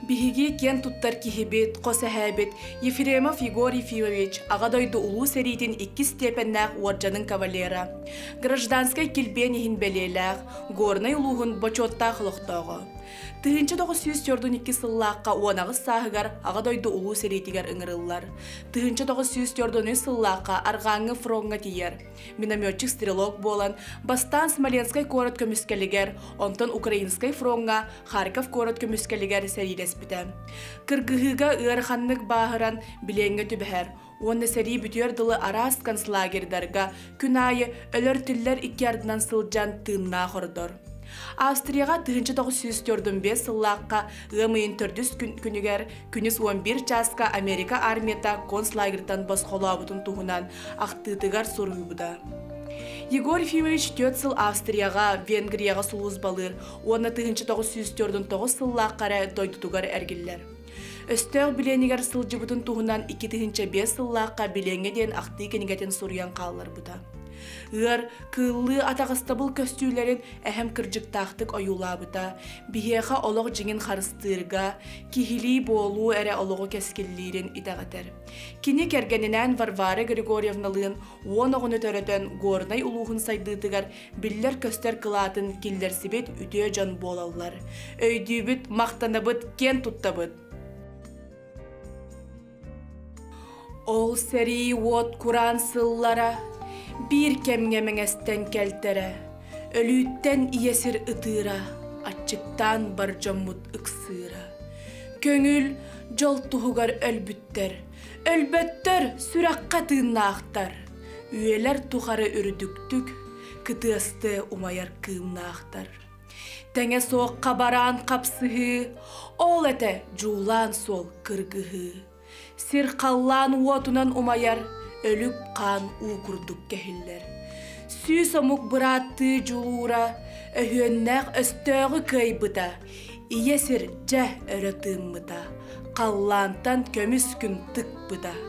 Биһиги кен туттар кихибит, қосэхәбит Ефремов Егор Ефимович ағадойды улу сәритін 2 степеннәк уарджанын кавалера. Гражданскай килбен ихин белеләк, горнай улуғын бочотта қылықтағы. Тыгынчы 942 сыллаққа уанағы сағығар ағадойды улу сәритігер ыңырылар. Тыгынчы 943 сыллаққа арғаңы фронға тиер. Минометчик стрелок болан, бастан Смоленскай корот көміскелігер, онтан Украинскай фронға Харьков корот көміскелігер сәрилеспіті. Кыргыгыга ырханнык баһыран биленге түбәһәр. Оны сәри бүтер дылы арас концлагердарға күн айы өлөр түллер 2 ардынан сылжан тыынна хордор. Австрияға 1945 сыллаққа ғымайын 400 күнігер күніз 11 часқа Америка армията концлагердан басқолабытын туғынан ақтытығар сұрғыбыда. Егор Ефимович 4 сыл Австрияға, Венгрияға сұлыз балыр, оны 1949 сыллаққара дойдытуғар әргілер. Өстөг біленігер сылжыбытын туғынан 2005 сыллаққа біленге ден ақты кенігетін сұрыян қалылар бұда. Ыр кыллы атағыстабыл көстүйлерин әһәм кыржыктақтык оюлабыта, бихеха олог жиңин харыстырга, кихили болу әрі ологу кескиллерин итағатар. Кини кергенинен Варвара Григорьевналын 10 оғыны төрөтөн горнай улуғын сайдыдыгар биллер көстер кылатын киллерсибет үтө жан болалар. Өйдүүбүт мақтанабыт кен туттабыт. Ол сәри от куран сыллара, bir kemge mengesten keltere, ölütten iyesir ıtıra, açıktan barcamut ıksıra. Köngül jol tuhugar ölbütter, ölbötter sürakka tığınna aktar. Üyeler tuharı ürdüktük, kıtığısты umayar kığımna aktar. Tenge soğuk kabaran kapsıhı, ol ete julan sol kırgıhı. Sir kallan uotunan umayar, ölüp kan uğurduk kehiller. Süs omuk bırattı julura, öhönnek östöğü kıybıda. İyesir ceh öğretim bıda, kallantan kömüskün tık bıda.